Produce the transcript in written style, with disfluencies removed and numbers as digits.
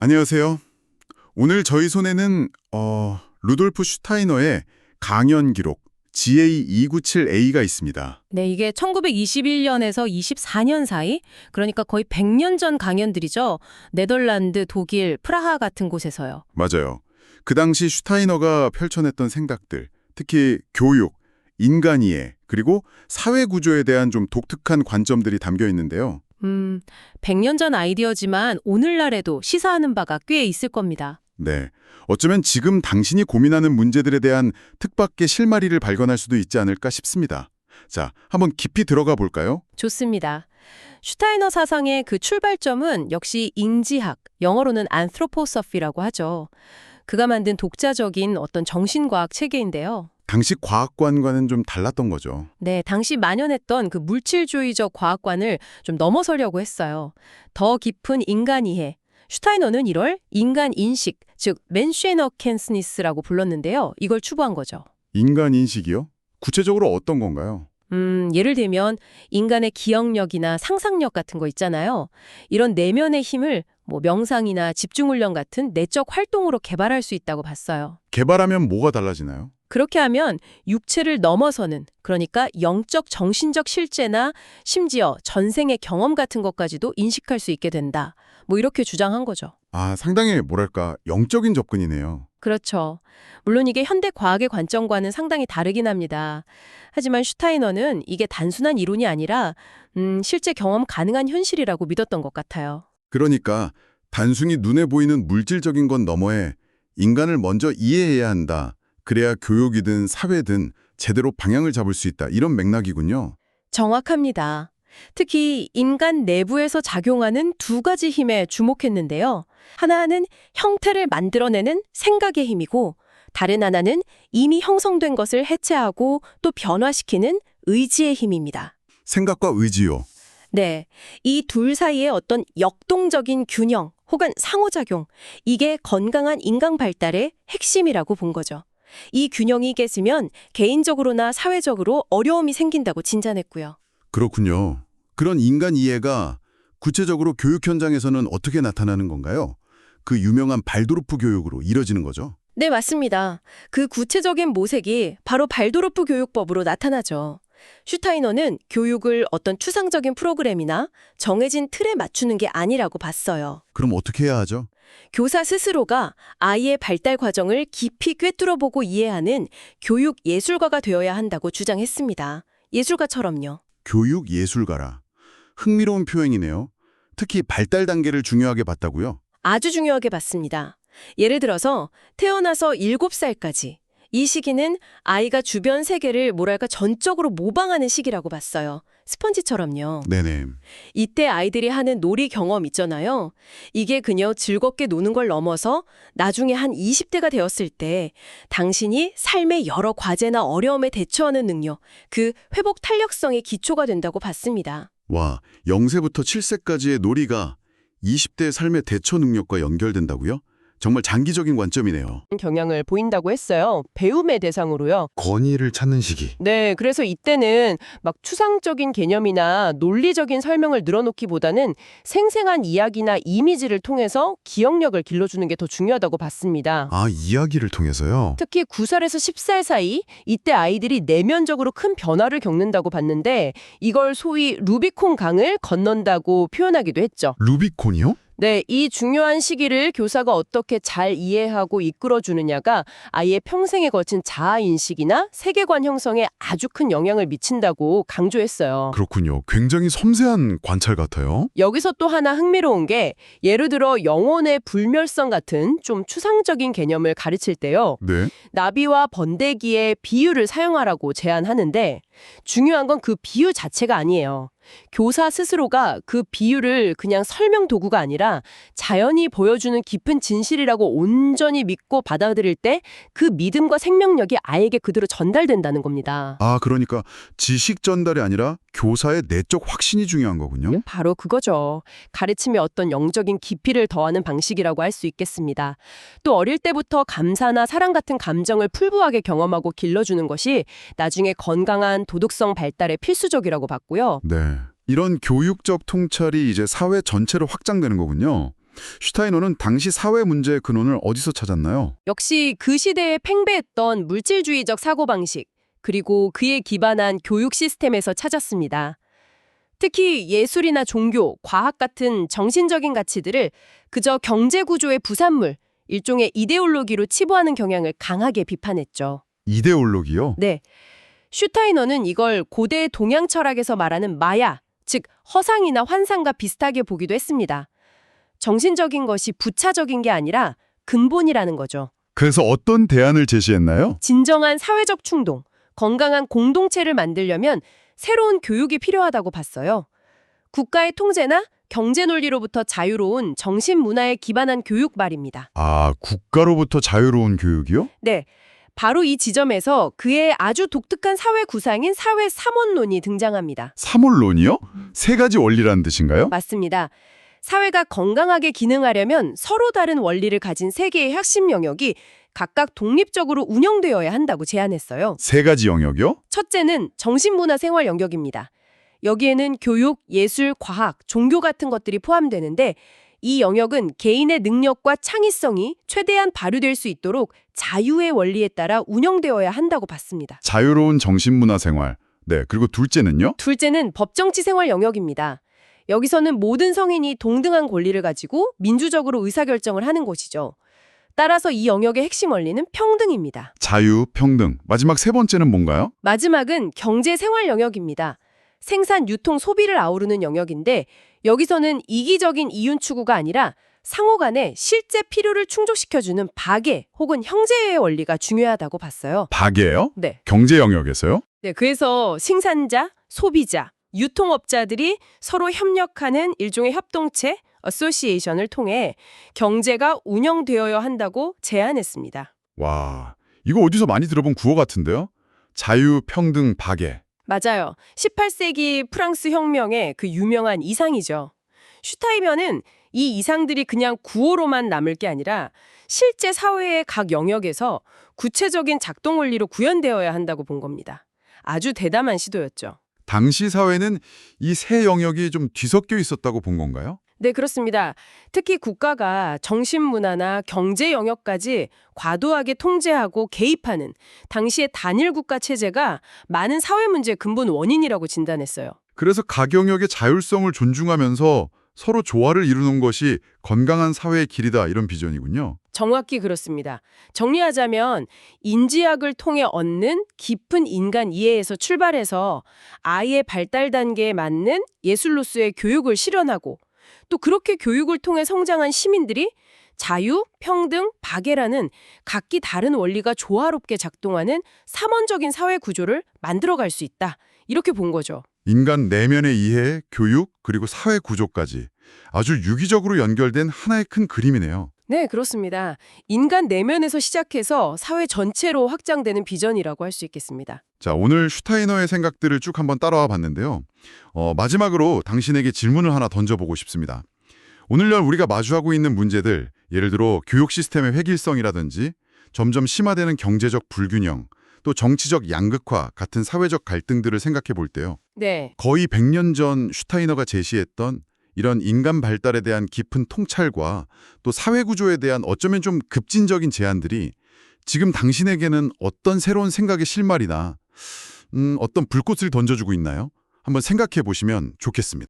안녕하세요. 오늘 저희 손에는 루돌프 슈타이너의 강연 기록 GA297A가 있습니다. 네, 이게 1921년에서 24년 사이, 그러니까 거의 100년 전 강연들이죠. 네덜란드, 독일, 프라하 같은 곳에서요. 맞아요. 그 당시 슈타이너가 펼쳐냈던 생각들, 특히 교육, 인간이해, 그리고 사회 구조에 대한 좀 독특한 관점들이 담겨 있는데요. 100년 전 아이디어지만 오늘날에도 시사하는 바가 꽤 있을 겁니다. 네. 어쩌면 지금 당신이 고민하는 문제들에 대한 뜻밖의 실마리를 발견할 수도 있지 않을까 싶습니다. 자, 한번 깊이 들어가 볼까요? 좋습니다. 슈타이너 사상의 그 출발점은 역시 인지학, 영어로는 안트로포소피라고 하죠. 그가 만든 독자적인 어떤 정신과학 체계인데요. 당시 과학관과는 좀 달랐던 거죠. 네, 당시 만연했던 그 물질주의적 과학관을 좀 넘어서려고 했어요. 더 깊은 인간 이해. 슈타이너는 이걸 인간 인식, 즉 맨쉐너켄스니스라고 불렀는데요. 이걸 추구한 거죠. 인간 인식이요? 구체적으로 어떤 건가요? 예를 들면 인간의 기억력이나 상상력 같은 거 있잖아요. 이런 내면의 힘을 명상이나 집중훈련 같은 내적 활동으로 개발할 수 있다고 봤어요. 개발하면 뭐가 달라지나요? 그렇게 하면 육체를 넘어서는, 그러니까 영적 정신적 실제나 심지어 전생의 경험 같은 것까지도 인식할 수 있게 된다. 이렇게 주장한 거죠. 아, 상당히 뭐랄까 영적인 접근이네요. 그렇죠. 물론 이게 현대 과학의 관점과는 상당히 다르긴 합니다. 하지만 슈타이너는 이게 단순한 이론이 아니라 실제 경험 가능한 현실이라고 믿었던 것 같아요. 그러니까 단순히 눈에 보이는 물질적인 건 너머에 인간을 먼저 이해해야 한다. 그래야 교육이든 사회든 제대로 방향을 잡을 수 있다. 이런 맥락이군요. 정확합니다. 특히 인간 내부에서 작용하는 두 가지 힘에 주목했는데요. 하나는 형태를 만들어내는 생각의 힘이고, 다른 하나는 이미 형성된 것을 해체하고 또 변화시키는 의지의 힘입니다. 생각과 의지요. 네, 이 둘 사이의 어떤 역동적인 균형 혹은 상호작용, 이게 건강한 인간 발달의 핵심이라고 본 거죠. 이 균형이 깨지면 개인적으로나 사회적으로 어려움이 생긴다고 진단했고요. 그렇군요. 그런 인간 이해가 구체적으로 교육 현장에서는 어떻게 나타나는 건가요? 그 유명한 발도르프 교육으로 이뤄지는 거죠? 네, 맞습니다. 그 구체적인 모색이 바로 발도르프 교육법으로 나타나죠. 슈타이너는 교육을 어떤 추상적인 프로그램이나 정해진 틀에 맞추는 게 아니라고 봤어요. 그럼 어떻게 해야 하죠? 교사 스스로가 아이의 발달 과정을 깊이 꿰뚫어보고 이해하는 교육 예술가가 되어야 한다고 주장했습니다. 예술가처럼요. 교육 예술가라. 흥미로운 표현이네요. 특히 발달 단계를 중요하게 봤다고요? 아주 중요하게 봤습니다. 예를 들어서 태어나서 7살까지. 이 시기는 아이가 주변 세계를 전적으로 모방하는 시기라고 봤어요. 스펀지처럼요. 네네. 이때 아이들이 하는 놀이 경험 있잖아요. 이게 그냥 즐겁게 노는 걸 넘어서 나중에 한 20대가 되었을 때 당신이 삶의 여러 과제나 어려움에 대처하는 능력, 그 회복 탄력성의 기초가 된다고 봤습니다. 와, 0세부터 7세까지의 놀이가 20대의 삶의 대처 능력과 연결된다고요? 정말 장기적인 관점이네요. 경향을 보인다고 했어요. 배움의 대상으로요. 권위를 찾는 시기. 네, 그래서 이때는 막 추상적인 개념이나 논리적인 설명을 늘어놓기보다는 생생한 이야기나 이미지를 통해서 기억력을 길러주는 게 더 중요하다고 봤습니다. 아, 이야기를 통해서요? 특히 9살에서 10살 사이 이때 아이들이 내면적으로 큰 변화를 겪는다고 봤는데 이걸 소위 루비콘 강을 건넌다고 표현하기도 했죠. 루비콘이요? 네, 이 중요한 시기를 교사가 어떻게 잘 이해하고 이끌어주느냐가 아이의 평생에 걸친 자아인식이나 세계관 형성에 아주 큰 영향을 미친다고 강조했어요. 그렇군요. 굉장히 섬세한 관찰 같아요. 여기서 또 하나 흥미로운 게 예를 들어 영혼의 불멸성 같은 좀 추상적인 개념을 가르칠 때요. 네. 나비와 번데기의 비유를 사용하라고 제안하는데 중요한 건 그 비유 자체가 아니에요. 교사 스스로가 그 비유를 그냥 설명 도구가 아니라 자연이 보여주는 깊은 진실이라고 온전히 믿고 받아들일 때 그 믿음과 생명력이 아이에게 그대로 전달된다는 겁니다. 아, 그러니까 지식 전달이 아니라 교사의 내적 확신이 중요한 거군요. 바로 그거죠. 가르침에 어떤 영적인 깊이를 더하는 방식이라고 할 수 있겠습니다. 또 어릴 때부터 감사나 사랑 같은 감정을 풍부하게 경험하고 길러주는 것이 나중에 건강한 도덕성 발달에 필수적이라고 봤고요. 네. 이런 교육적 통찰이 이제 사회 전체로 확장되는 거군요. 슈타이너는 당시 사회 문제의 근원을 어디서 찾았나요? 역시 그 시대에 팽배했던 물질주의적 사고방식, 그리고 그에 기반한 교육 시스템에서 찾았습니다. 특히 예술이나 종교, 과학 같은 정신적인 가치들을 그저 경제구조의 부산물, 일종의 이데올로기로 치부하는 경향을 강하게 비판했죠. 이데올로기요? 네. 슈타이너는 이걸 고대 동양 철학에서 말하는 마야, 즉 허상이나 환상과 비슷하게 보기도 했습니다. 정신적인 것이 부차적인 게 아니라 근본이라는 거죠. 그래서 어떤 대안을 제시했나요? 진정한 사회적 충동, 건강한 공동체를 만들려면 새로운 교육이 필요하다고 봤어요. 국가의 통제나 경제 논리로부터 자유로운 정신 문화에 기반한 교육 말입니다. 아, 국가로부터 자유로운 교육이요? 네. 바로 이 지점에서 그의 아주 독특한 사회 구상인 사회 삼원론이 등장합니다. 삼원론이요? 세 가지 원리라는 뜻인가요? 맞습니다. 사회가 건강하게 기능하려면 서로 다른 원리를 가진 세 개의 핵심 영역이 각각 독립적으로 운영되어야 한다고 제안했어요. 세 가지 영역이요? 첫째는 정신문화생활 영역입니다. 여기에는 교육, 예술, 과학, 종교 같은 것들이 포함되는데 이 영역은 개인의 능력과 창의성이 최대한 발휘될 수 있도록 자유의 원리에 따라 운영되어야 한다고 봤습니다. 자유로운 정신문화 생활. 네, 그리고 둘째는요? 둘째는 법정치생활 영역입니다. 여기서는 모든 성인이 동등한 권리를 가지고 민주적으로 의사결정을 하는 곳이죠. 따라서 이 영역의 핵심 원리는 평등입니다. 자유, 평등. 마지막 세 번째는 뭔가요? 마지막은 경제생활 영역입니다. 생산, 유통, 소비를 아우르는 영역인데 여기서는 이기적인 이윤 추구가 아니라 상호 간에 실제 필요를 충족시켜주는 박애 혹은 형제의 원리가 중요하다고 봤어요. 박예요? 네. 경제 영역에서요? 네, 그래서 생산자, 소비자, 유통업자들이 서로 협력하는 일종의 협동체, 어소시에이션을 통해 경제가 운영되어야 한다고 제안했습니다. 와, 이거 어디서 많이 들어본 구호 같은데요? 자유, 평등, 박예. 맞아요. 18세기 프랑스 혁명의 그 유명한 이상이죠. 슈타이너는 이 이상들이 그냥 구호로만 남을 게 아니라 실제 사회의 각 영역에서 구체적인 작동 원리로 구현되어야 한다고 본 겁니다. 아주 대담한 시도였죠. 당시 사회는 이 세 영역이 좀 뒤섞여 있었다고 본 건가요? 네, 그렇습니다. 특히 국가가 정신문화나 경제 영역까지 과도하게 통제하고 개입하는 당시의 단일 국가 체제가 많은 사회 문제의 근본 원인이라고 진단했어요. 그래서 각 영역의 자율성을 존중하면서 서로 조화를 이루는 것이 건강한 사회의 길이다 이런 비전이군요. 정확히 그렇습니다. 정리하자면 인지학을 통해 얻는 깊은 인간 이해에서 출발해서 아이의 발달 단계에 맞는 예술로서의 교육을 실현하고 또 그렇게 교육을 통해 성장한 시민들이 자유, 평등, 박애라는 각기 다른 원리가 조화롭게 작동하는 삼원적인 사회 구조를 만들어갈 수 있다. 이렇게 본 거죠. 인간 내면의 이해, 교육, 그리고 사회 구조까지 아주 유기적으로 연결된 하나의 큰 그림이네요. 네, 그렇습니다. 인간 내면에서 시작해서 사회 전체로 확장되는 비전이라고 할 수 있겠습니다. 자, 오늘 슈타이너의 생각들을 쭉 한번 따라와 봤는데요. 마지막으로 당신에게 질문을 하나 던져보고 싶습니다. 오늘날 우리가 마주하고 있는 문제들, 예를 들어 교육 시스템의 획일성이라든지 점점 심화되는 경제적 불균형, 또 정치적 양극화 같은 사회적 갈등들을 생각해 볼 때요. 네, 거의 100년 전 슈타이너가 제시했던 이런 인간 발달에 대한 깊은 통찰과 또 사회 구조에 대한 어쩌면 좀 급진적인 제안들이 지금 당신에게는 어떤 새로운 생각의 실마리나 어떤 불꽃을 던져주고 있나요? 한번 생각해 보시면 좋겠습니다.